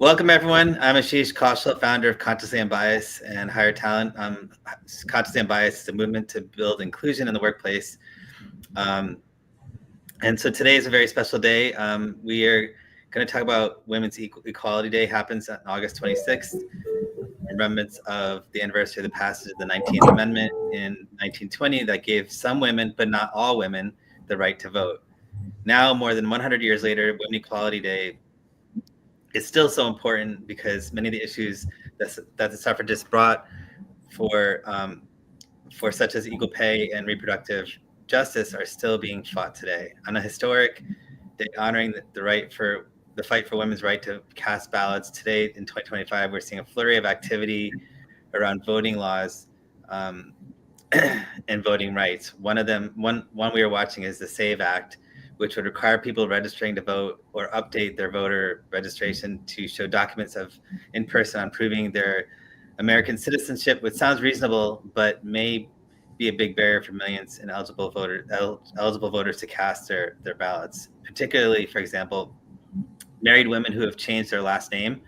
Welcome, everyone. I'm Ashish Kaushal, founder of Consciously Unbiased and Higher Talent. Consciously Unbiased is a movement to build inclusion in the workplace. And so today is a very special day. We are going to talk about Women's Equality Day. Happens on August 26th, remembrance of the anniversary of the passage of the 19th Amendment in 1920 that gave some women, but not all women, the right to vote. Now, more than 100 years later, Women's Equality Day is still so important because many of the issues that the suffragists brought for such as equal pay and reproductive justice are still being fought today. On a historic day honoring the fight for women's right to cast ballots, today in 2025, we're seeing a flurry of activity around voting laws and voting rights. One we are watching is the SAVE Act, which would require people registering to vote or update their voter registration to show documents of in person on proving their American citizenship, which sounds reasonable, but may be a big barrier for millions in eligible voters to cast their ballots, particularly, for example, married women who have changed their last name.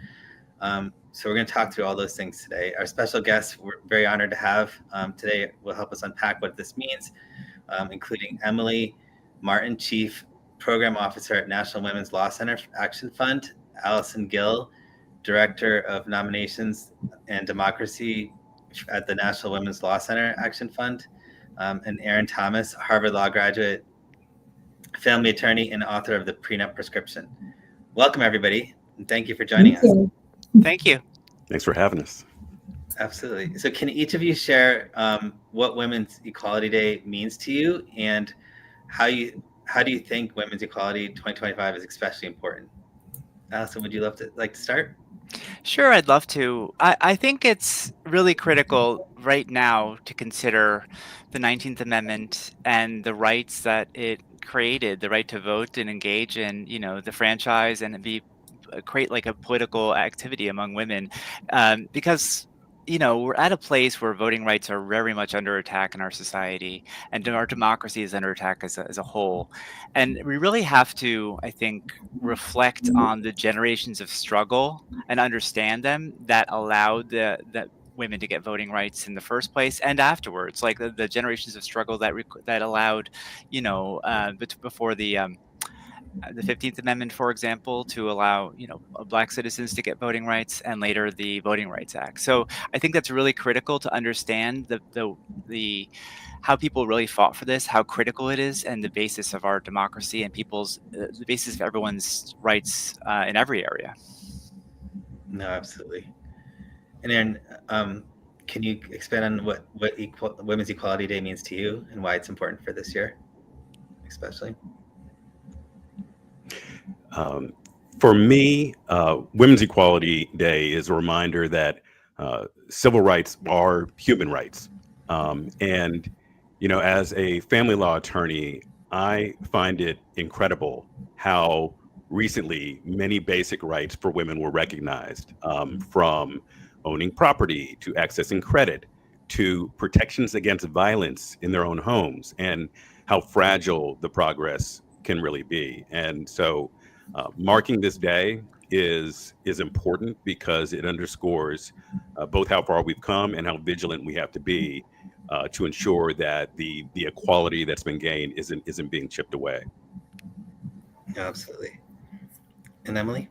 So we're going to talk through all those things today. Our special guest, we're very honored to have today, will help us unpack what this means, including Emily Martin, Chief Program Officer at National Women's Law Center Action Fund, Allison Gill, Director of Nominations and Democracy at the National Women's Law Center Action Fund, and Erin Thomas, Harvard Law graduate, family attorney, and author of The Prenup Prescription. Welcome, everybody, and thank you for joining us. Thank you. Thanks for having us. Absolutely. So can each of you share what Women's Equality Day means to you, and how do you think Women's Equality 2025 is especially important? Allison, would you like to start? Sure, I'd love to. I think it's really critical right now to consider the 19th Amendment and the rights that it created, the right to vote and engage in, the franchise and create like a political activity among women, because we're at a place where voting rights are very much under attack in our society, and our democracy is under attack as a whole. And we really have to, I think, reflect on the generations of struggle and understand them that allowed the women to get voting rights in the first place and afterwards, like the generations of struggle that allowed, before the 15th Amendment, for example, to allow, Black citizens to get voting rights, and later the Voting Rights Act. So I think that's really critical to understand the how people really fought for this, how critical it is, and the basis of our democracy and the basis of everyone's rights in every area. No, absolutely. And Erin, can you expand on what Women's Equality Day means to you and why it's important for this year, especially? For me, Women's Equality Day is a reminder that civil rights are human rights. And, as a family law attorney, I find it incredible how recently many basic rights for women were recognized, from owning property to accessing credit to protections against violence in their own homes, and how fragile the progress can really be. And so marking this day is important because it underscores both how far we've come and how vigilant we have to be to ensure that the equality that's been gained isn't being chipped away. Absolutely. And Emily?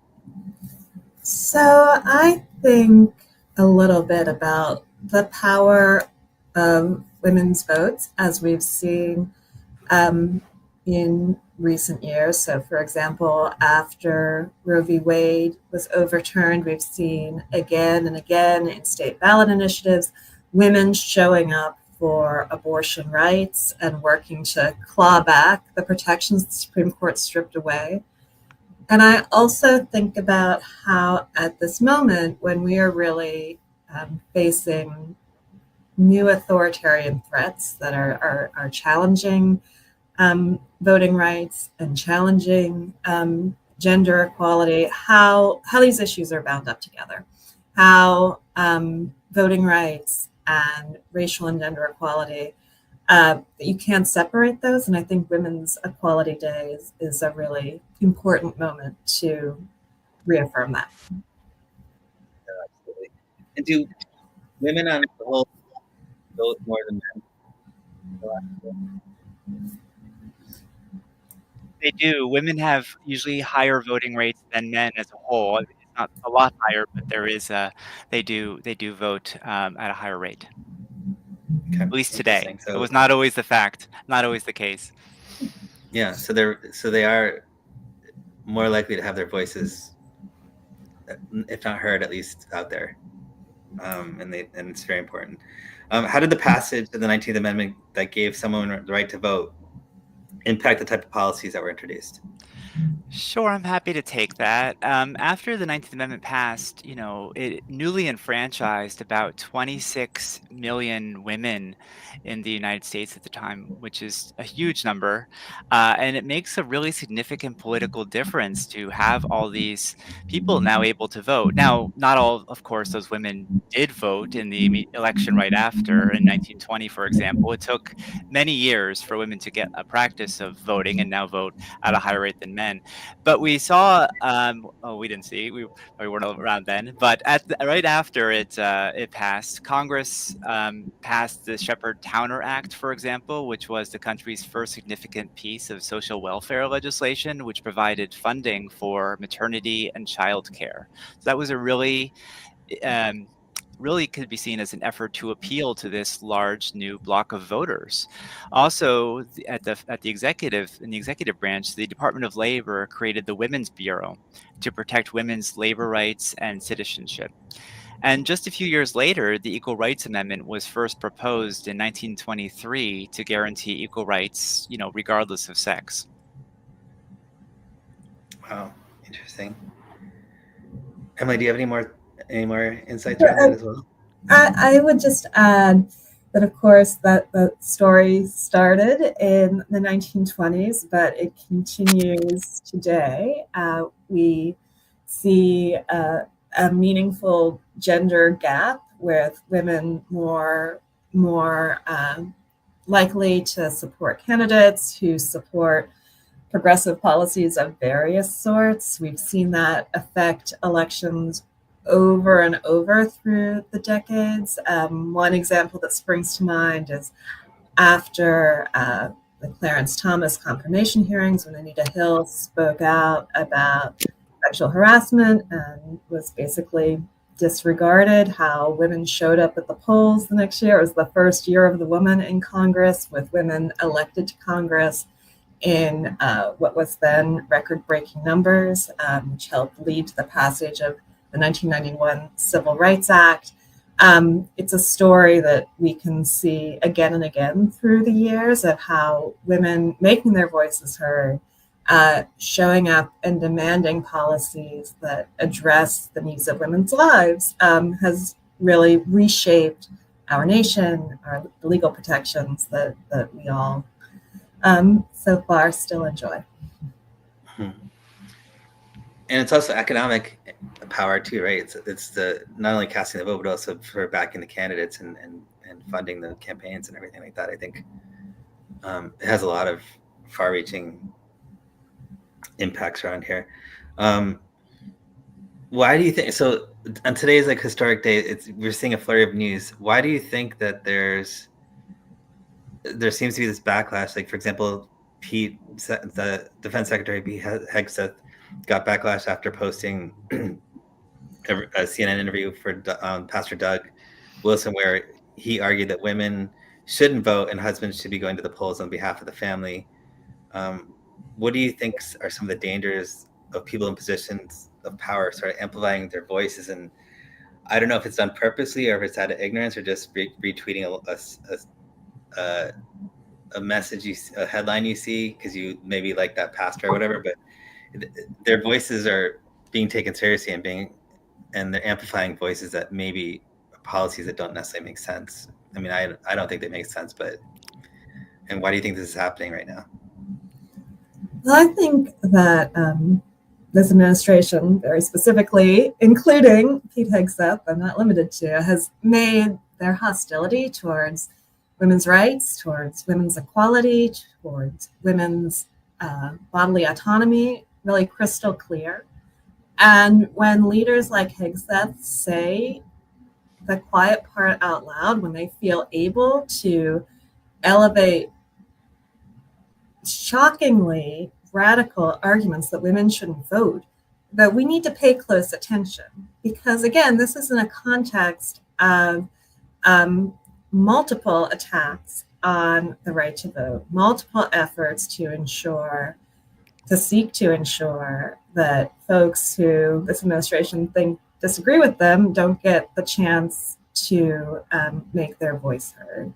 So I think a little bit about the power of women's votes as we've seen in recent years. So, for example, after Roe v. Wade was overturned, we've seen again and again in state ballot initiatives, women showing up for abortion rights and working to claw back the protections the Supreme Court stripped away. And I also think about how at this moment, when we are really facing new authoritarian threats that are challenging voting rights and challenging gender equality, how these issues are bound up together, how voting rights and racial and gender equality, you can't separate those. And I think Women's Equality Day is a really important moment to reaffirm that. And do women on the whole vote more than men? They do. Women have usually higher voting rates than men as a whole. It's not a lot higher, but there is a they do vote at a higher rate. Okay, At least today. interesting. It So was not always the fact, not always the case. yeah, so they are more likely to have their voices, if not heard, at least out there, and it's very important. How did the passage of the 19th Amendment that gave someone the right to vote impact the type of policies that were introduced? Sure, I'm happy to take that. After the 19th Amendment passed, it newly enfranchised about 26 million women in the United States at the time, which is a huge number. And it makes a really significant political difference to have all these people now able to vote. Now, not all, of course, those women did vote in the election right after in 1920, for example. It took many years for women to get a practice of voting and now vote at a higher rate than men. But we saw, oh, we didn't see, we probably weren't around then, but right after it passed, Congress passed the Shepard-Towner Act, for example, which was the country's first significant piece of social welfare legislation, which provided funding for maternity and child care. So that was a um, really could be seen as an effort to appeal to this large new block of voters. Also, at the executive in the executive branch, the Department of Labor created the Women's Bureau to protect women's labor rights and citizenship. And just a few years later, the Equal Rights Amendment was first proposed in 1923 to guarantee equal rights, regardless of sex. Wow, interesting. Emily, do you have any more insights around that as well? I would just add that, of course, that the story started in the 1920s, but it continues today. We see a meaningful gender gap with women more likely to support candidates who support progressive policies of various sorts. We've seen that affect elections over and over through the decades. One example that springs to mind is after the Clarence Thomas confirmation hearings, when Anita Hill spoke out about sexual harassment and was basically disregarded, how women showed up at the polls the next year. It was the first year of the woman in Congress, with women elected to Congress in what was then record-breaking numbers, which helped lead to the passage of the 1991 Civil Rights Act. It's a story that we can see again and again through the years of how women making their voices heard, showing up and demanding policies that address the needs of women's lives, has really reshaped our nation, the legal protections that we all so far still enjoy. And it's also economic power too, right? It's the not only casting the vote, but also for backing the candidates and funding the campaigns and everything like that. I think it has a lot of far-reaching impacts around here. Why do you think so? On today's historic day, we're seeing a flurry of news. Why do you think that there seems to be this backlash? Like, for example, the Defense Secretary Pete Hegseth got backlash after posting a CNN interview for Pastor Doug Wilson, where he argued that women shouldn't vote and husbands should be going to the polls on behalf of the family. What do you think are some of the dangers of people in positions of power sort of amplifying their voices? And I don't know if it's done purposely or if it's out of ignorance or just retweeting a message, a headline you see because you maybe like that pastor or whatever, but their voices are being taken seriously and they're amplifying voices that maybe policies that don't necessarily make sense. I mean, I don't think they make sense, and why do you think this is happening right now? Well, I think that this administration, very specifically, including Pete Hegseth, but not limited to, has made their hostility towards women's rights, towards women's equality, towards women's bodily autonomy really crystal clear. And when leaders like Hegseth say the quiet part out loud, when they feel able to elevate shockingly radical arguments that women shouldn't vote, that we need to pay close attention. Because again, this is in a context of multiple attacks on the right to vote, multiple efforts to seek to ensure that folks who this administration think disagree with them don't get the chance to make their voice heard.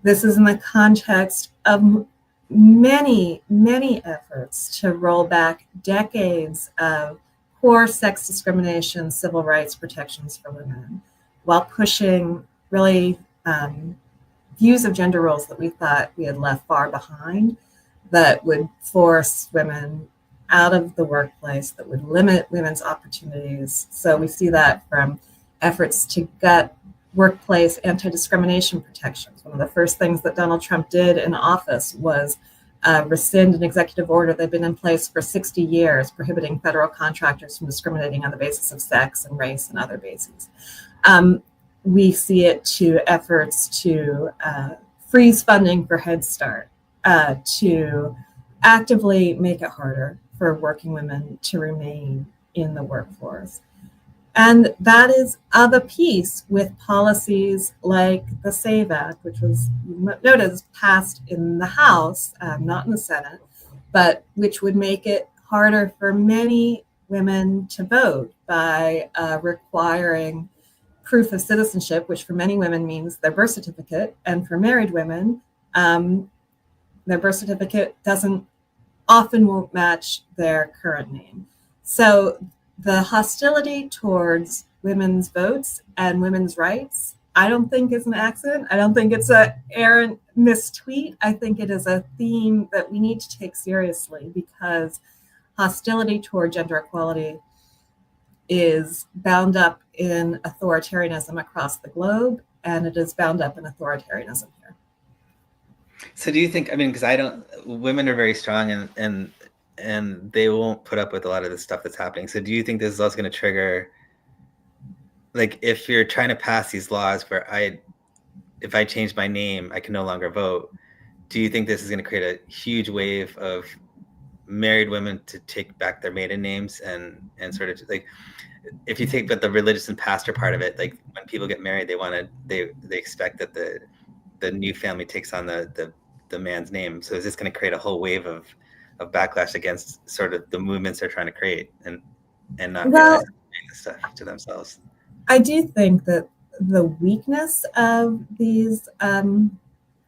This is in the context of many, many efforts to roll back decades of poor sex discrimination, civil rights protections for women, while pushing really views of gender roles that we thought we had left far behind, that would force women out of the workplace, that would limit women's opportunities. So we see that from efforts to gut workplace anti-discrimination protections. One of the first things that Donald Trump did in office was rescind an executive order that had been in place for 60 years, prohibiting federal contractors from discriminating on the basis of sex and race and other bases. We see it to efforts to freeze funding for Head Start, to actively make it harder for working women to remain in the workforce. And that is of a piece with policies like the SAVE Act, which was noted passed in the House, not in the Senate, but which would make it harder for many women to vote by requiring proof of citizenship, which for many women means their birth certificate. And for married women, their birth certificate won't match their current name. So the hostility towards women's votes and women's rights, I don't think is an accident. I don't think it's an errant mistweet. I think it is a theme that we need to take seriously, because hostility toward gender equality is bound up in authoritarianism across the globe, and it is bound up in authoritarianism here. So do you think, because women are very strong and they won't put up with a lot of the stuff that's happening. So do you think this is also going to trigger, like, if you're trying to pass these laws where if I change my name, I can no longer vote, do you think this is going to create a huge wave of married women to take back their maiden names and sort of, like, if you take the religious and pastor part of it, like when people get married, they expect that the new family takes on the man's name. So is this going to create a whole wave of backlash against sort of the movements they're trying to create and not realizing the stuff to themselves? I do think that the weakness of these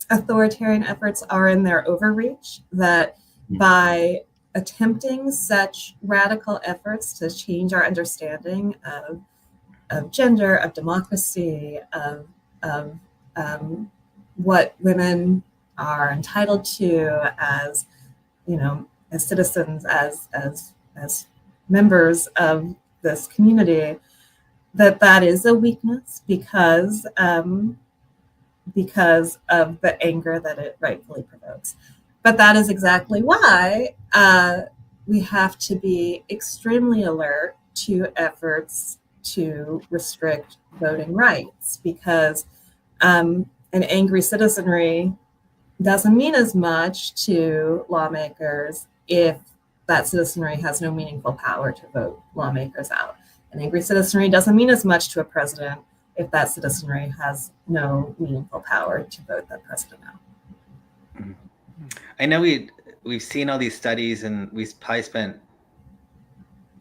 authoritarian efforts are in their overreach, that by attempting such radical efforts to change our understanding of gender, of democracy, of what women are entitled to as citizens, as members of this community, that is a weakness because of the anger that it rightfully provokes. But that is exactly why we have to be extremely alert to efforts to restrict voting rights, because an angry citizenry doesn't mean as much to lawmakers if that citizenry has no meaningful power to vote lawmakers out. An angry citizenry doesn't mean as much to a president if that citizenry has no meaningful power to vote that president out. I know we've seen all these studies, and we've probably spent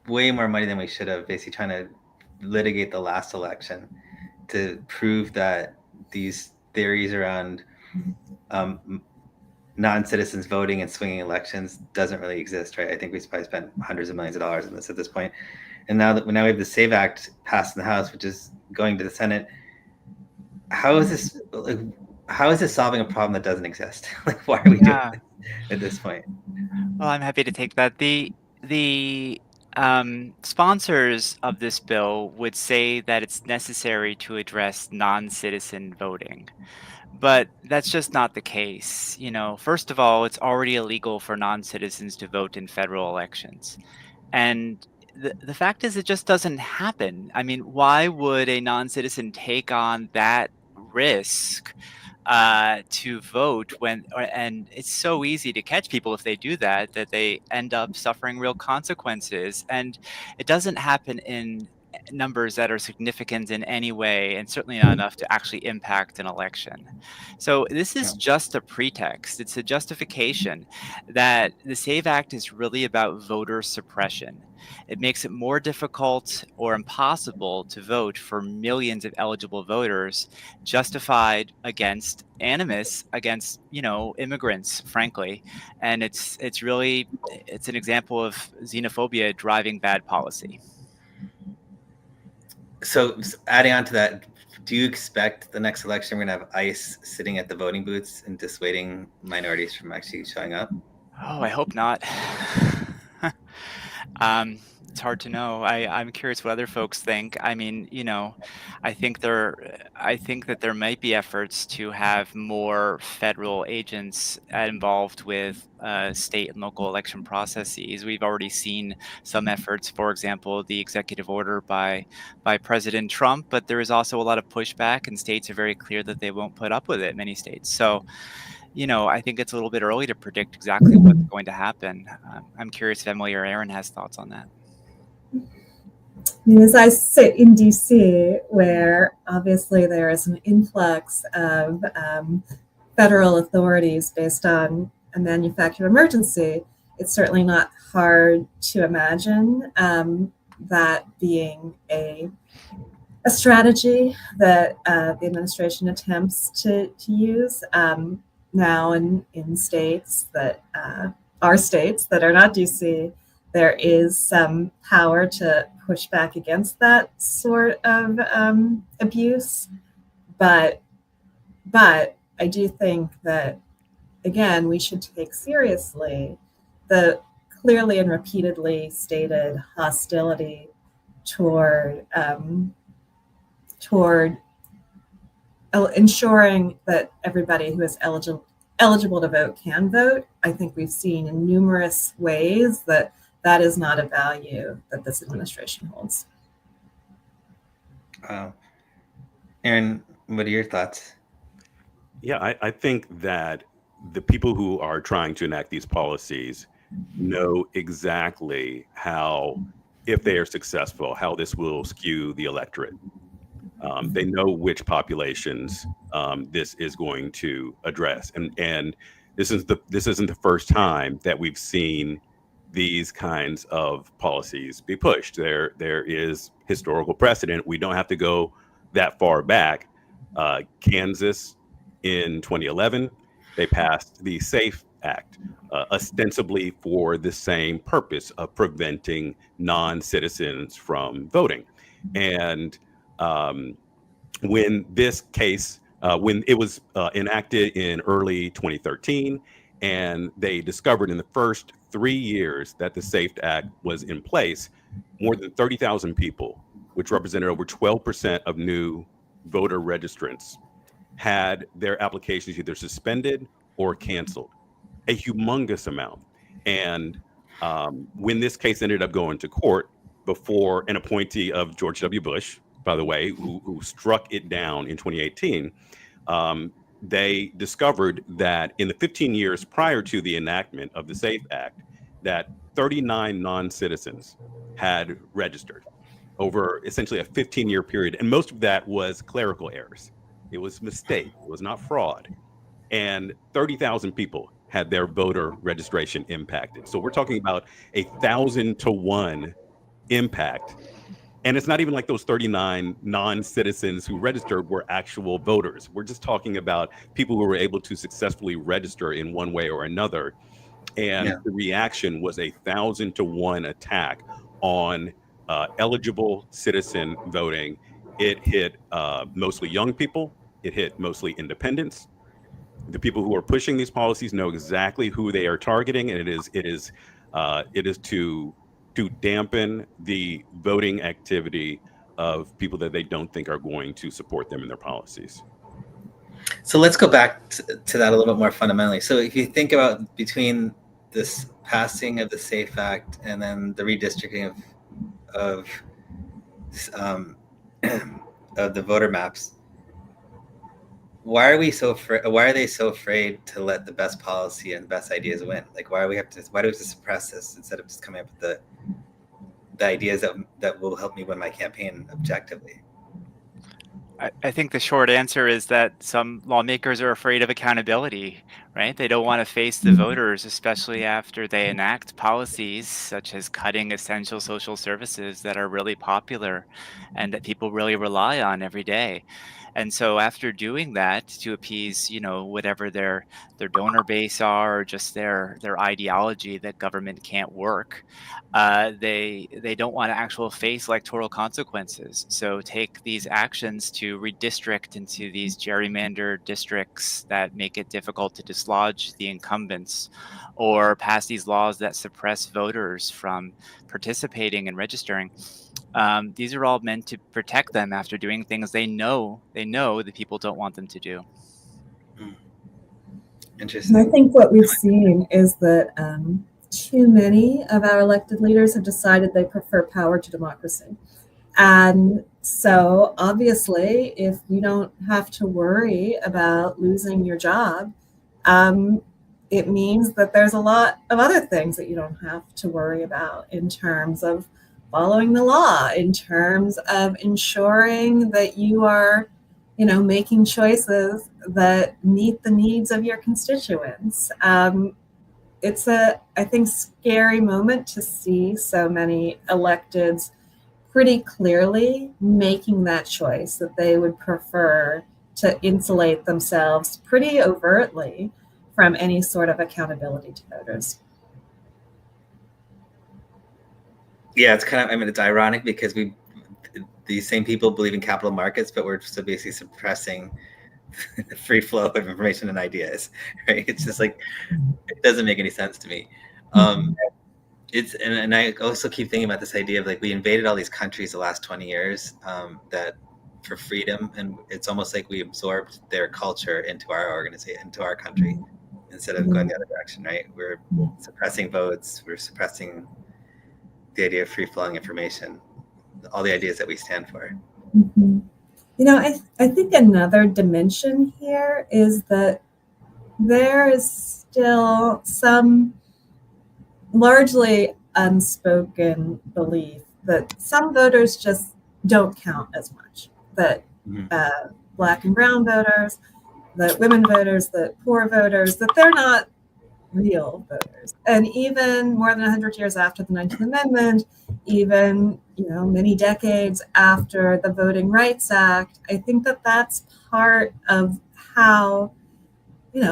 way more money than we should have basically trying to litigate the last election to prove that these theories around non-citizens voting and swinging elections doesn't really exist, right? I think we've probably spent hundreds of millions of dollars on this at this point. And now we have the SAVE Act passed in the House, which is going to the Senate. How is this solving a problem that doesn't exist? Like, why are we doing this at this point? Well, I'm happy to take that. The sponsors of this bill would say that it's necessary to address non-citizen voting, but that's just not the case. First of all, it's already illegal for non-citizens to vote in federal elections, and the fact is, it just doesn't happen. I mean, why would a non-citizen take on that risk to vote and it's so easy to catch people if they do that, that they end up suffering real consequences. And it doesn't happen in numbers that are significant in any way, and certainly not enough to actually impact an election. So this is just a pretext. It's a justification that the SAVE Act is really about voter suppression. It makes it more difficult or impossible to vote for millions of eligible voters, justified against animus against immigrants, frankly. And it's an example of xenophobia driving bad policy. So adding on to that, do you expect the next election we're going to have ICE sitting at the voting booths and dissuading minorities from actually showing up? Oh, I hope not. It's hard to know. I'm curious what other folks think. I mean, I think that there might be efforts to have more federal agents involved with state and local election processes. We've already seen some efforts, for example, the executive order by President Trump, but there is also a lot of pushback, and states are very clear that they won't put up with it, many states. So, I think it's a little bit early to predict exactly what's going to happen. I'm curious if Emily or Aaron has thoughts on that. As I sit in DC, where obviously there is an influx of federal authorities based on a manufactured emergency, it's certainly not hard to imagine that being a strategy that the administration attempts to use now in states that are not DC. There is some power to push back against that sort of abuse, but I do think that, again, we should take seriously the clearly and repeatedly stated hostility toward ensuring that everybody who is eligible to vote can vote. I think we've seen in numerous ways that is not a value that this administration holds. Aaron, what are your thoughts? Yeah, I think that the people who are trying to enact these policies know exactly how, if they are successful, how this will skew the electorate. They know which populations this is going to address, and this isn't the first time that we've seen these kinds of policies be pushed. There is historical precedent. We don't have to go that far back. Kansas in 2011, they passed the SAFE Act, ostensibly for the same purpose of preventing non-citizens from voting. And when this case, when it was enacted in early 2013, and they discovered in the first 3 years that the SAFE Act was in place, more than 30,000 people, which represented over 12% of new voter registrants, had their applications either suspended or canceled, a humongous amount. And when this case ended up going to court before an appointee of George W. Bush, by the way, who struck it down in 2018, they discovered that in the 15 years prior to the enactment of the SAFE Act, that 39 non-citizens had registered over essentially a 15-year period. And most of that was clerical errors. It was mistake. It was not fraud. And 30,000 people had their voter registration impacted. So we're talking about 1,000 to 1 impact. And it's not even like those 39 non-citizens who registered were actual voters. We're just talking about people who were able to successfully register in one way or another. And the reaction was 1,000 to 1 attack on eligible citizen voting. It hit mostly young people. It hit mostly independents. The people who are pushing these policies know exactly who they are targeting, and it is to dampen the voting activity of people that they don't think are going to support them in their policies. So let's go back to that a little bit more fundamentally. So if you think about between this passing of the SAFE Act and then the redistricting of of um, of the voter maps, why are we so why are they so afraid to let the best policy and the best ideas win? Like, why do we have to suppress this instead of just coming up with the ideas that will help me win my campaign objectively? I think the short answer is that some lawmakers are afraid of accountability, right? They don't want to face the voters, especially after they enact policies such as cutting essential social services that are really popular and that people really rely on every day. And so after doing that to appease, whatever their donor base are or just their ideology that government can't work, they don't want to actually face electoral consequences. So take these actions to redistrict into these gerrymandered districts that make it difficult to dislodge the incumbents, or pass these laws that suppress voters from participating and registering. These are all meant to protect them after doing things they know the people don't want them to do. Interesting. I think what we've seen is that too many of our elected leaders have decided they prefer power to democracy. And so obviously, if you don't have to worry about losing your job, it means that there's a lot of other things that you don't have to worry about in terms of following the law, in terms of ensuring that you are, making choices that meet the needs of your constituents. It's I think, scary moment to see so many electeds pretty clearly making that choice that they would prefer to insulate themselves pretty overtly from any sort of accountability to voters. Yeah, it's it's ironic because these same people believe in capital markets, but we're still basically suppressing the free flow of information and ideas, right? It's just like, it doesn't make any sense to me. And I also keep thinking about this idea of, like, we invaded all these countries the last 20 years that for freedom, and it's almost like we absorbed their culture into our organization, into our country, instead of going the other direction, right? We're suppressing votes, we're suppressing the idea of free-flowing information, all the ideas that we stand for. I think another dimension here is that there is still some largely unspoken belief that some voters just don't count as much, that Black and brown voters, that women voters, that poor voters, that they're not real voters. And even more than 100 years after the 19th Amendment, even many decades after the Voting Rights Act, I think that that's part of how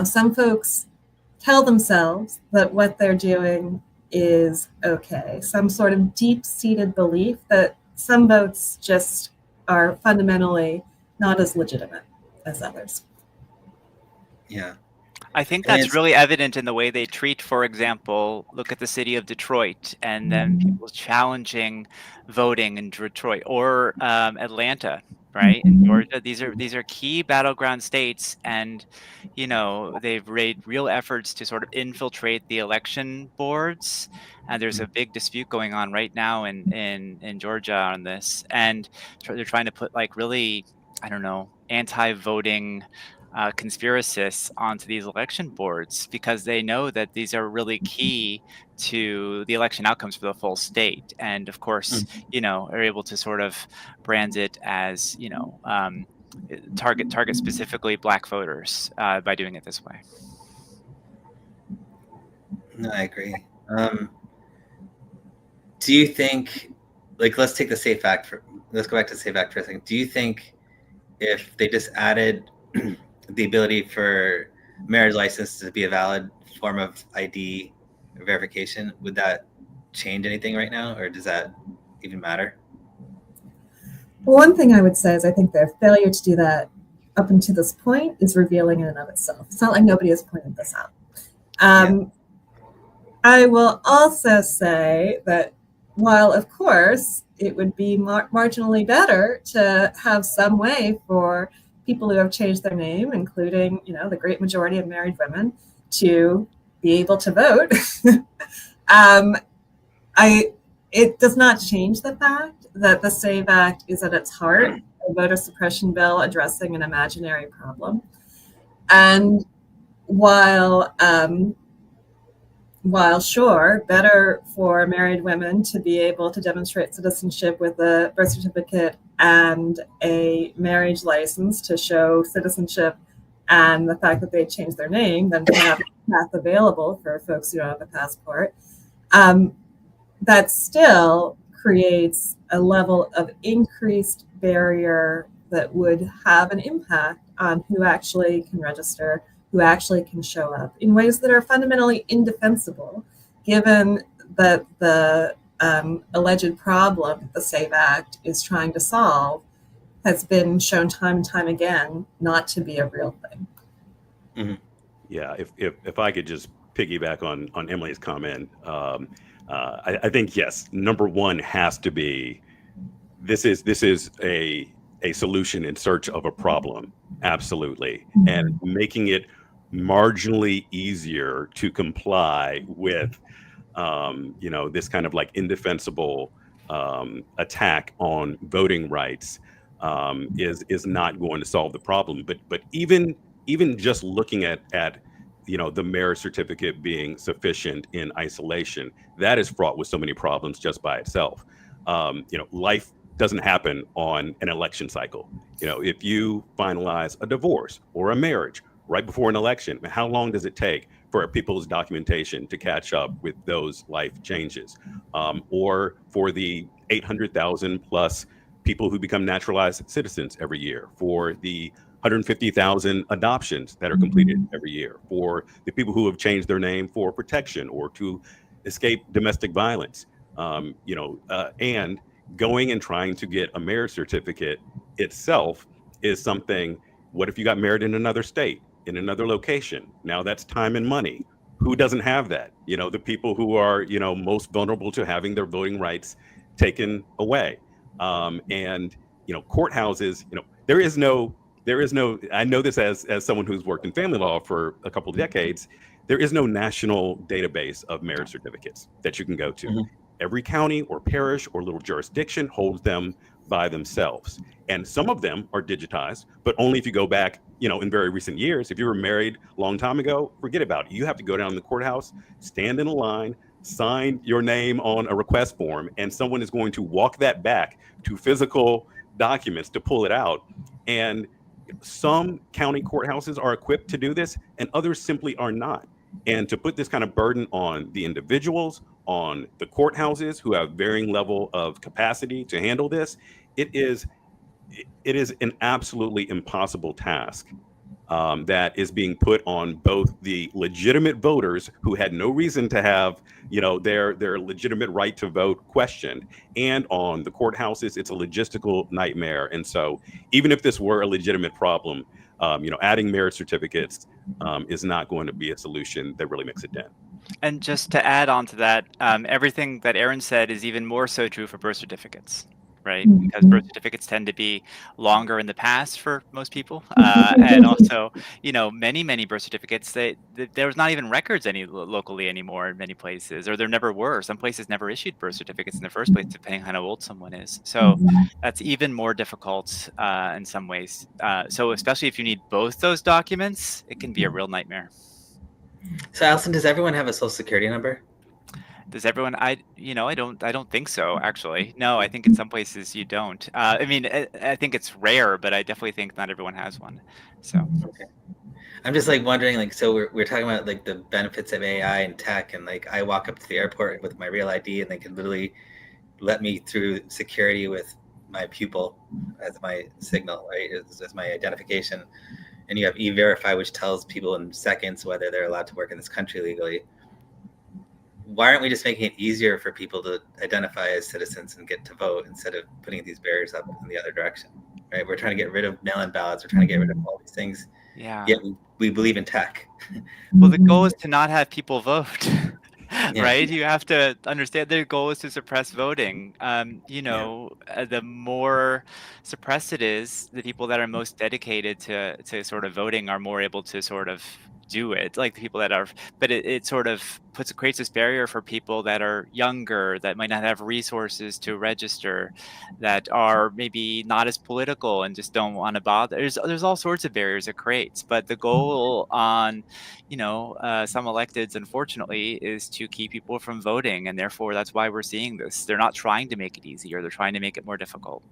some folks tell themselves that what they're doing is okay. Some sort of deep-seated belief that some votes just are fundamentally not as legitimate as others. Yeah. I think that's really evident in the way they treat, for example, look at the city of Detroit and then people challenging voting in Detroit, or Atlanta, right? In Georgia, these are key battleground states, and they've made real efforts to sort of infiltrate the election boards. And there's a big dispute going on right now in Georgia on this, and they're trying to put, like, really, I don't know, anti-voting conspiracists onto these election boards, because they know that these are really key to the election outcomes for the full state. And of course, are able to sort of brand it as, target specifically Black voters by doing it this way. No, I agree. Do you think, like, let's go back to the SAFE Act for a second. Do you think if they just added the ability for marriage license to be a valid form of ID verification, would that change anything right now, or does that even matter? Well, one thing I would say is I think their failure to do that up until this point is revealing in and of itself. It's not like nobody has pointed this out. I will also say that while, of course, it would be marginally better to have some way for people who have changed their name, including, the great majority of married women, to be able to vote. it does not change the fact that the SAVE Act is at its heart a voter suppression bill addressing an imaginary problem. And while sure, better for married women to be able to demonstrate citizenship with a birth certificate and a marriage license to show citizenship and the fact that they changed their name than to have a path available for folks who don't have a passport, that still creates a level of increased barrier that would have an impact on who actually can register, who actually can show up in ways that are fundamentally indefensible, given that the alleged problem the SAVE Act is trying to solve has been shown time and time again not to be a real thing. Mm-hmm. Yeah, if I could just piggyback on Emily's comment, I think yes, number one has to be this is a solution in search of a problem, absolutely, and making it marginally easier to comply with, this kind of like indefensible attack on voting rights is not going to solve the problem. But even just looking at the marriage certificate being sufficient in isolation, that is fraught with so many problems just by itself. Life doesn't happen on an election cycle. If you finalize a divorce or a marriage right before an election, how long does it take for people's documentation to catch up with those life changes? Or for the 800,000 plus people who become naturalized citizens every year, for the 150,000 adoptions that are completed every year, for the people who have changed their name for protection or to escape domestic violence, and going and trying to get a marriage certificate itself is something. What if you got married in another state, in another location? Now that's time and money. Who doesn't have that? The people who are, most vulnerable to having their voting rights taken away. And courthouses, there is no, I know this as someone who's worked in family law for a couple of decades, there is no national database of marriage certificates that you can go to. Mhm. Every county or parish or little jurisdiction holds them by themselves. And some of them are digitized, but only if you go back, in very recent years. If you were married a long time ago, forget about it. You have to go down to the courthouse, stand in a line, sign your name on a request form, and someone is going to walk that back to physical documents to pull it out. And some county courthouses are equipped to do this, and others simply are not. And to put this kind of burden on the individuals, on the courthouses who have varying level of capacity to handle this, it is an absolutely impossible task that is being put on both the legitimate voters who had no reason to have, their legitimate right to vote questioned, and on the courthouses. It's a logistical nightmare. And so even if this were a legitimate problem, adding marriage certificates is not going to be a solution that really makes a dent. And just to add on to that, everything that Aaron said is even more so true for birth certificates, right? Because birth certificates tend to be longer in the past for most people. And also, many birth certificates, there was not even records locally anymore in many places, or there never were. Some places never issued birth certificates in the first place, depending on how old someone is. So that's even more difficult in some ways. So especially if you need both those documents, it can be a real nightmare. So, Alison, does everyone have a social security number? Does everyone? I don't think so, actually. No, I think in some places you don't. I think it's rare, but I definitely think not everyone has one. So Okay. I'm just wondering, so we're talking about the benefits of AI and tech, and I walk up to the airport with my real ID, and they can literally let me through security with my pupil as my signal, right? As my identification. And you have E-Verify, which tells people in seconds whether they're allowed to work in this country legally. Why aren't we just making it easier for people to identify as citizens and get to vote instead of putting these barriers up in the other direction? Right? We're trying to get rid of mail-in ballots. We're trying to get rid of all these things. yeah. Yet we believe in tech. Well, the goal is to not have people vote. Yeah. Right? You have to understand their goal is to suppress voting. The more suppressed it is, the people that are most dedicated to sort of voting are more able to sort of do it, like the people that are, but it sort of creates this barrier for people that are younger, that might not have resources to register, that are maybe not as political and just don't want to bother. There's all sorts of barriers it creates, but the goal on, some electeds, unfortunately, is to keep people from voting, and therefore that's why we're seeing this. They're not trying to make it easier; they're trying to make it more difficult.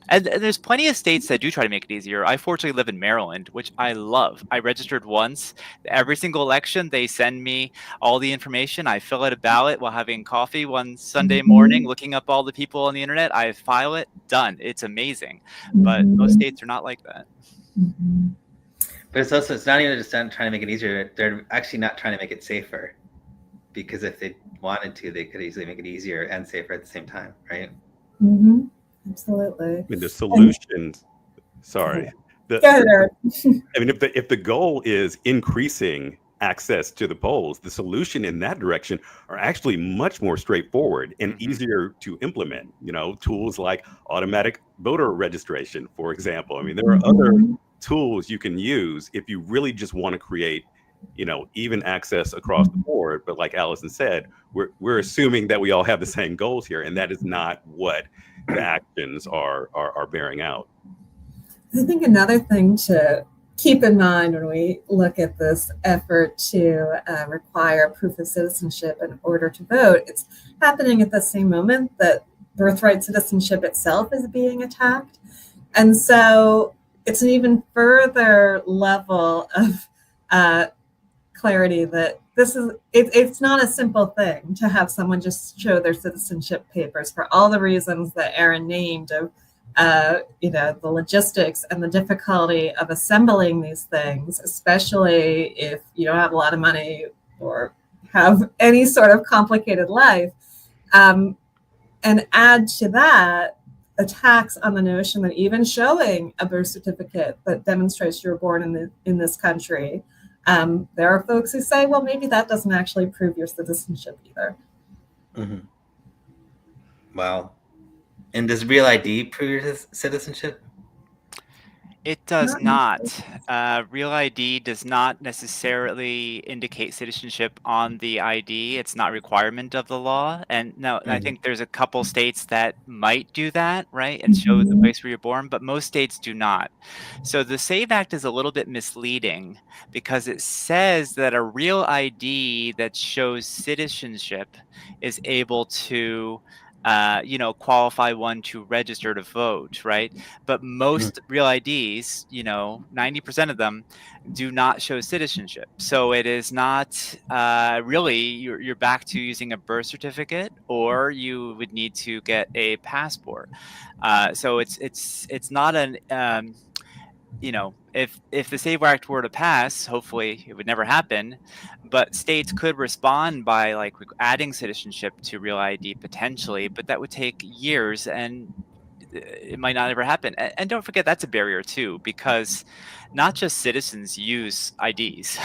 And there's plenty of states that do try to make it easier. I fortunately live in Maryland, which I love. I registered once. Every single election, they send me all the information. I fill out a ballot while having coffee one Sunday morning, looking up all the people on the internet. I file it, done. It's amazing. But most states are not like that. But it's not even just trying to make it easier. They're actually not trying to make it safer, because if they wanted to, they could easily make it easier and safer at the same time, right? Mm-hmm. Absolutely. I mean, the solutions. Sorry. Go ahead, Aaron. I mean, if the goal is increasing access to the polls, the solution in that direction are actually much more straightforward and easier to implement. Tools like automatic voter registration, for example. I mean, there are other tools you can use if you really just want to create, even access across the board. But like Allison said, we're assuming that we all have the same goals here, and that is not what the actions are bearing out. I think another thing to keep in mind when we look at this effort to require proof of citizenship in order to vote, it's happening at the same moment that birthright citizenship itself is being attacked. And so it's an even further level of clarity that it's not a simple thing to have someone just show their citizenship papers for all the reasons that Aaron named of the logistics and the difficulty of assembling these things, especially if you don't have a lot of money or have any sort of complicated life. And add to that attacks on the notion that even showing a birth certificate that demonstrates you're born in this country, there are folks who say, well, maybe that doesn't actually prove your citizenship either. Mm-hmm. Wow. And does Real ID prove your citizenship? It does not. Real ID does not necessarily indicate citizenship on the ID. It's not a requirement of the law. And now I think there's a couple states that might do that, right? And show the place where you're born, but most states do not. So the SAVE Act is a little bit misleading because it says that a real ID that shows citizenship is able to qualify one to register to vote, right? But most real IDs, 90% of them do not show citizenship. So it is not really, you're back to using a birth certificate, or you would need to get a passport. So it's not an, if the SAVE Act were to pass, hopefully it would never happen, but states could respond by adding citizenship to Real ID potentially, but that would take years and it might not ever happen. And don't forget, that's a barrier too, because not just citizens use IDs.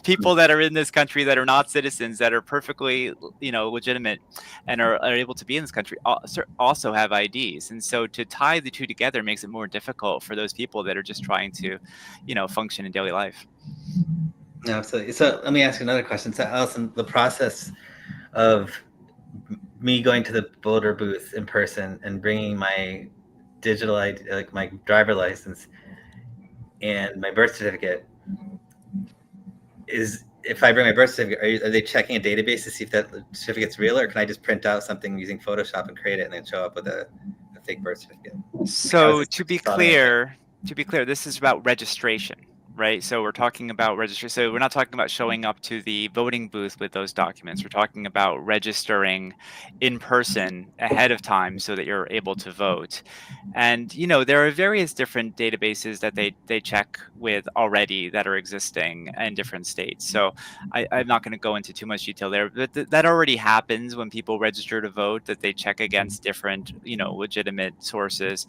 People that are in this country that are not citizens, that are perfectly, legitimate and are able to be in this country also have IDs. And so to tie the two together makes it more difficult for those people that are just trying to, function in daily life. Absolutely. So let me ask you another question. So Allison, the process of me going to the voter booth in person and bringing my digital ID, like my driver license and my birth certificate, is if I bring my birth certificate, are they checking a database to see if that certificate's real, or can I just print out something using Photoshop and create it and then show up with a fake birth certificate? So to be clear, this is about registration. Right. So we're talking about registration. So we're not talking about showing up to the voting booth with those documents. We're talking about registering in person ahead of time so that you're able to vote. And, there are various different databases that they check with already that are existing in different states. So I'm not going to go into too much detail there, but that already happens when people register to vote, that they check against different, legitimate sources.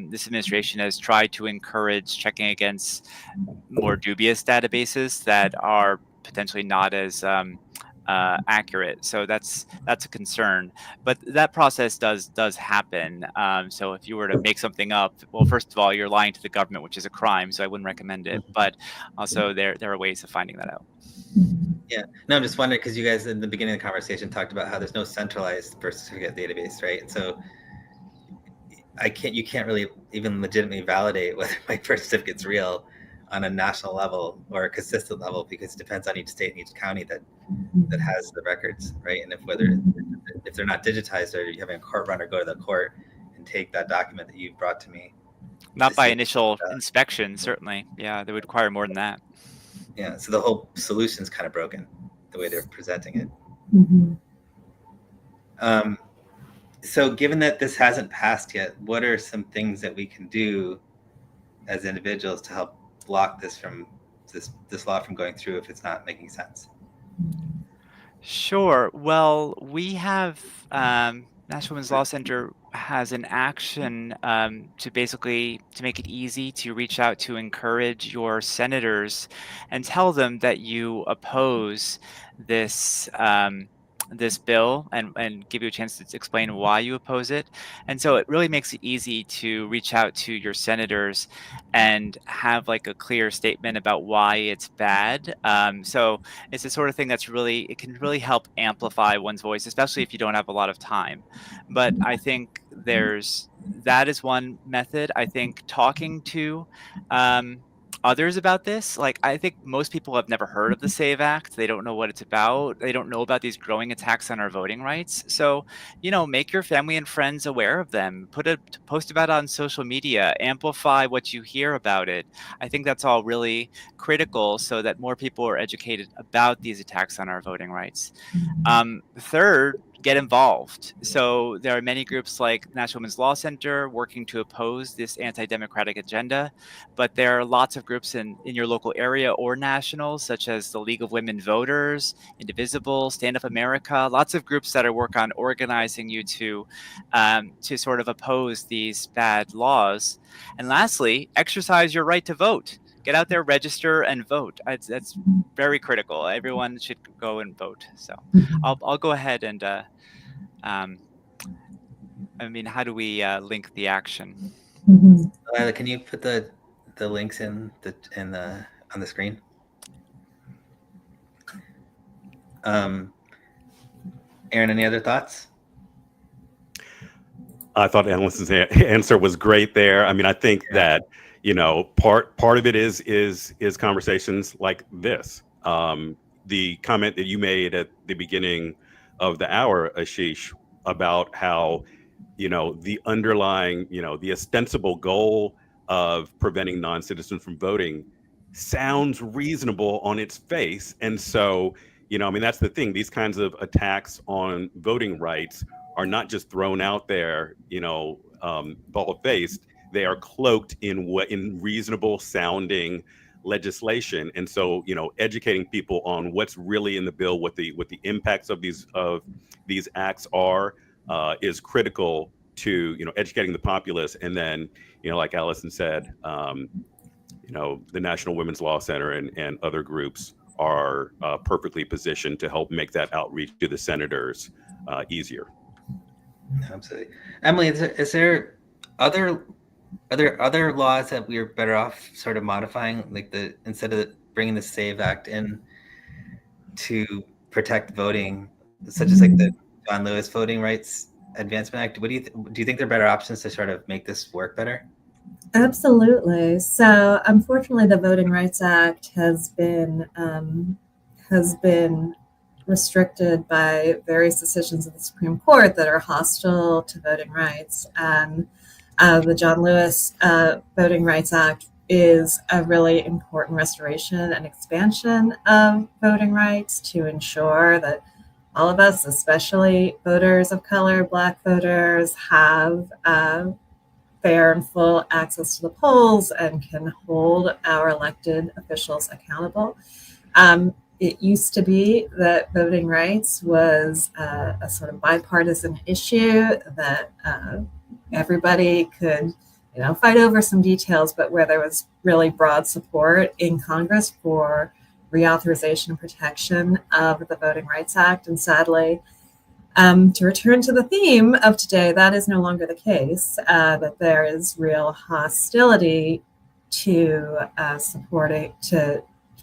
This administration has tried to encourage checking against more dubious databases that are potentially not as accurate. So that's a concern. But that process does happen. So if you were to make something up, well, first of all, you're lying to the government, which is a crime. So I wouldn't recommend it. But also there are ways of finding that out. Yeah, no, I'm just wondering because you guys in the beginning of the conversation talked about how there's no centralized birth certificate database, right? And so you can't really even legitimately validate whether my birth certificate's real on a national level or a consistent level, because it depends on each state and each county that has the records, right? And if they're not digitized, or you having a court runner go to the court and take that document that you brought to me. Not by initial inspection, certainly. Yeah, they would require more than that. Yeah, so the whole solution's kind of broken, the way they're presenting it. So given that this hasn't passed yet, what are some things that we can do as individuals to help block this law from going through if it's not making sense? Sure. Well, we have National Women's Law Center has an action to make it easy to reach out to encourage your senators and tell them that you oppose this this bill, and give you a chance to explain why you oppose it. And so it really makes it easy to reach out to your senators and have like a clear statement about why it's bad. So it's the sort of thing it can really help amplify one's voice, especially if you don't have a lot of time. But I think that is one method. I think talking to others about this, like, I think most people have never heard of the SAVE Act. They don't know what it's about. They don't know about these growing attacks on our voting rights. So, make your family and friends aware of them. Post about it on social media. Amplify what you hear about it. I think that's all really critical so that more people are educated about these attacks on our voting rights. Third, get involved. So there are many groups like National Women's Law Center working to oppose this anti-democratic agenda, but there are lots of groups in your local area or national, such as the League of Women Voters, Indivisible, Stand Up America, lots of groups that work on organizing you to sort of oppose these bad laws. And lastly, exercise your right to vote. Get out there, register, and vote. That's very critical. Everyone should go and vote. So I'll go ahead and how do we link the action? Lila, can you put the links on the screen? Aaron, any other thoughts? I thought Allison's answer was great there. I mean, I think that part of it is conversations like this. The comment that you made at the beginning of the hour, Ashish, about how the underlying, the ostensible goal of preventing non-citizens from voting sounds reasonable on its face. And so, that's the thing. These kinds of attacks on voting rights are not just thrown out there, bald-faced. They are cloaked in reasonable sounding legislation. And so, educating people on what's really in the bill, what the impacts of these acts are, is critical to, educating the populace. And then, like Allison said, the National Women's Law Center and other groups are perfectly positioned to help make that outreach to the senators easier. Absolutely. Emily, is there other laws that we're better off sort of modifying, like instead of bringing the SAVE Act in to protect voting, such as like the John Lewis Voting Rights Advancement Act? What do you think there are better options to sort of make this work better? Absolutely. So unfortunately, the Voting Rights Act has been restricted by various decisions of the Supreme Court that are hostile to voting rights. And the John Lewis Voting Rights Act is a really important restoration and expansion of voting rights to ensure that all of us, especially voters of color, Black voters, have fair and full access to the polls and can hold our elected officials accountable. It used to be that voting rights was a sort of bipartisan issue that everybody could, fight over some details, but where there was really broad support in Congress for reauthorization and protection of the Voting Rights Act. And sadly, to return to the theme of today, that is no longer the case, that there is real hostility to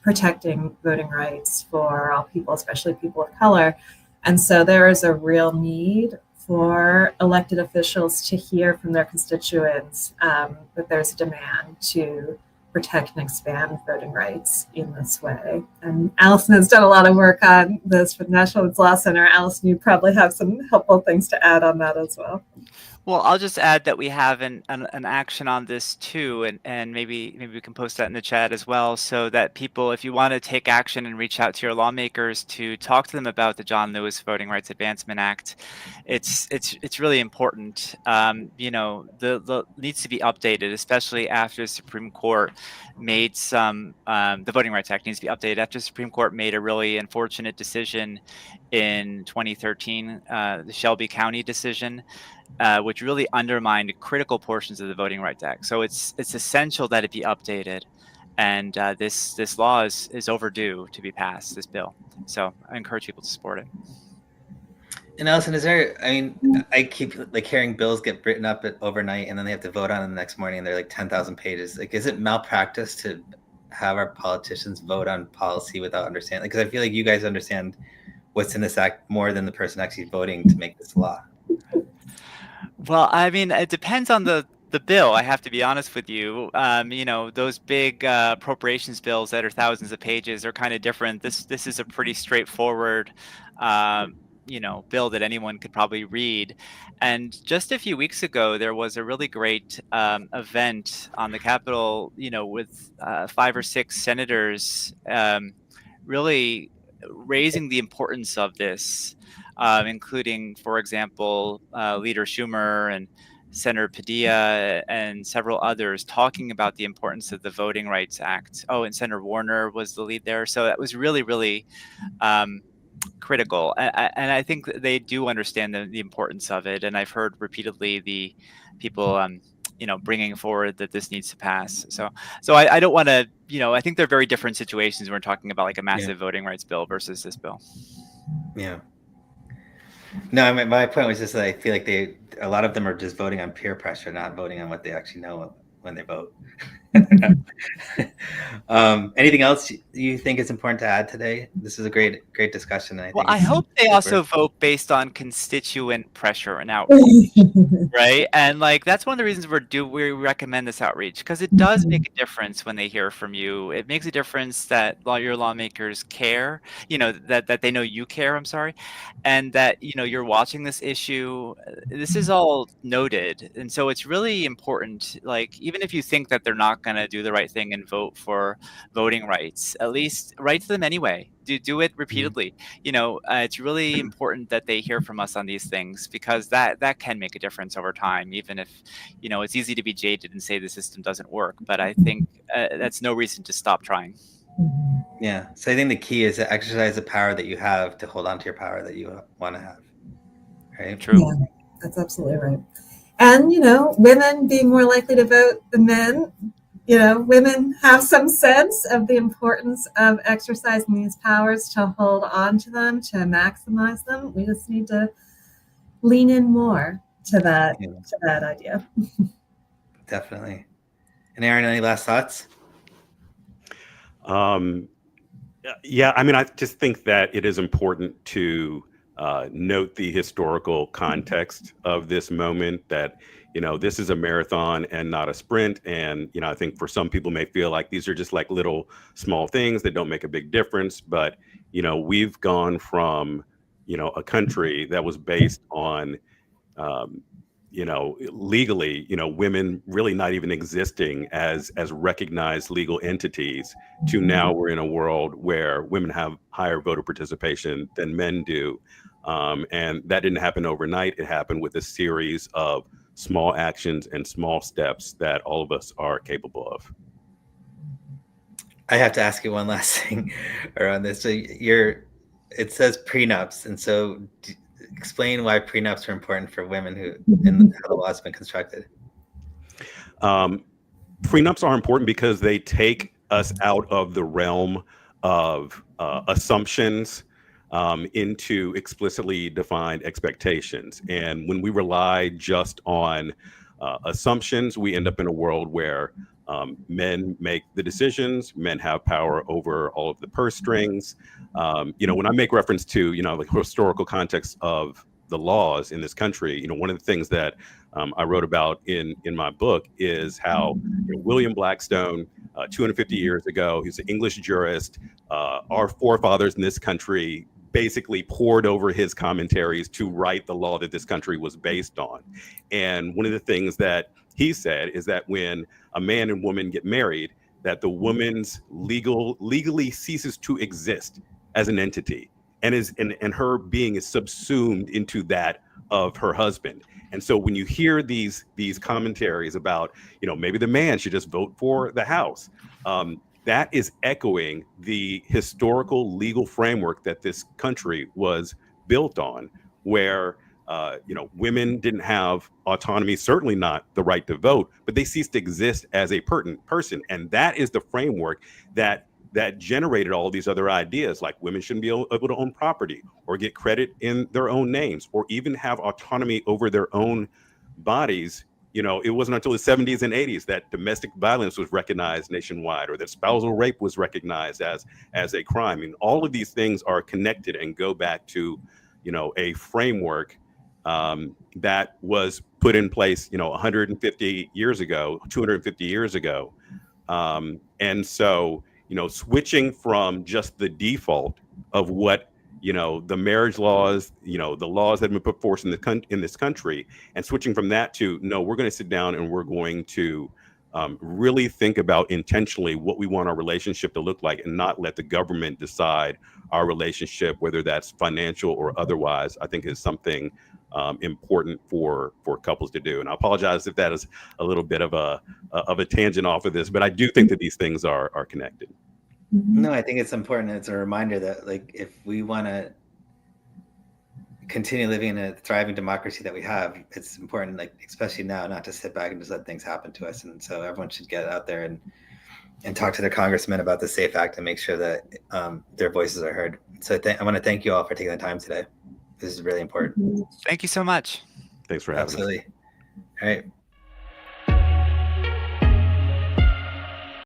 protecting voting rights for all people, especially people of color. And so there is a real need for elected officials to hear from their constituents that there's a demand to protect and expand voting rights in this way. And Allison has done a lot of work on this for the National Women's Law Center. Allison, you probably have some helpful things to add on that as well. Well, I'll just add that we have an action on this too, and maybe we can post that in the chat as well, so that people, if you want to take action and reach out to your lawmakers to talk to them about the John Lewis Voting Rights Advancement Act, it's really important. The needs to be updated, especially after the Supreme Court made the Voting Rights Act needs to be updated after the Supreme Court made a really unfortunate decision in 2013, the Shelby County decision, which really undermined critical portions of the Voting Rights Act. So it's essential that it be updated, and this law is overdue to be passed, this bill. So I encourage people to support it. And Allison, I keep hearing bills get written up overnight and then they have to vote on it the next morning and they're like 10,000 pages. Like, is it malpractice to have our politicians vote on policy without understanding? Because I feel like you guys understand what's in this act more than the person actually voting to make this law. Well, it depends on the bill. I have to be honest with you. Those big appropriations bills that are thousands of pages are kind of different. This is a pretty straightforward bill that anyone could probably read. And just a few weeks ago, there was a really great event on the Capitol, with 5 or 6 senators really raising the importance of this, including, for example, Leader Schumer and Senator Padilla and several others talking about the importance of the Voting Rights Act. Oh, and Senator Warner was the lead there. So that was really, really critical. And I think they do understand the importance of it. And I've heard repeatedly the people, bringing forward that this needs to pass. So I don't want to, I think they're very different situations when we're talking about like a massive voting rights bill versus this bill. Yeah. No, my point was just that I feel like a lot of them are just voting on peer pressure, not voting on what they actually know when they vote. Anything else you think is important to add today? This is a great discussion. And I hope they also vote based on constituent pressure and outreach, right? And that's one of the reasons we recommend this outreach, because it does make a difference when they hear from you. It makes a difference that your lawmakers care, that they know you care. I'm sorry, and that you're watching this issue. This is all noted, and so it's really important. Even if you think that they're not going to do the right thing and vote for voting rights, at least write to them anyway. Do it repeatedly. It's really important that they hear from us on these things, because that can make a difference over time, even if it's easy to be jaded and say the system doesn't work. But I think that's no reason to stop trying. Yeah. So I think the key is to exercise the power that you have to hold on to your power that you want to have. Right. True. Yeah, that's absolutely right. And, women being more likely to vote than men, women have some sense of the importance of exercising these powers to hold on to them, to maximize them. We just need to lean in more to that idea. Definitely. And Aaron, any last thoughts? Yeah, I just think that it is important to note the historical context of this moment, that this is a marathon and not a sprint. And I think for some people may feel like these are just like little small things that don't make a big difference, but we've gone from a country that was based on legally, women really not even existing as recognized legal entities, to now we're in a world where women have higher voter participation than men do. And that didn't happen overnight. It happened with a series of small actions and small steps that all of us are capable of. I have to ask you one last thing around this. So it says prenups. And so explain why prenups are important for women and how the law has been constructed. Prenups are important because they take us out of the realm of assumptions into explicitly defined expectations. And when we rely just on assumptions, we end up in a world where men make the decisions, men have power over all of the purse strings. When I make reference to, the historical context of the laws in this country, one of the things that I wrote about in my book is how William Blackstone, 250 years ago, he's an English jurist. Our forefathers in this country basically poured over his commentaries to write the law that this country was based on. And one of the things that he said is that when a man and woman get married, that the woman's legally ceases to exist as an entity, and her being is subsumed into that of her husband. And so when you hear these commentaries about, maybe the man should just vote for the House, that is echoing the historical legal framework that this country was built on, where women didn't have autonomy, certainly not the right to vote, but they ceased to exist as a person. And that is the framework that generated all these other ideas, like women shouldn't be able to own property or get credit in their own names or even have autonomy over their own bodies. It wasn't until the 70s and 80s that domestic violence was recognized nationwide, or that spousal rape was recognized as a crime. I mean, all of these things are connected and go back to, a framework that was put in place, 150 years ago, 250 years ago. And so, switching from just the default of what, the marriage laws, the laws that have been put forth in this country, and switching from that to, no, we're going to sit down and we're going to really think about intentionally what we want our relationship to look like, and not let the government decide our relationship, whether that's financial or otherwise, I think is something important for couples to do. And I apologize if that is a little bit of a tangent off of this, but I do think that these things are connected. No, I think it's important. It's a reminder that, like, if we want to continue living in a thriving democracy that we have, it's important, like, especially now, not to sit back and just let things happen to us. And so everyone should get out there and talk to their congressmen about the SAFE Act and make sure that their voices are heard. So I want to thank you all for taking the time today. This is really important. Thank you so much. Thanks for having us. Absolutely. All right.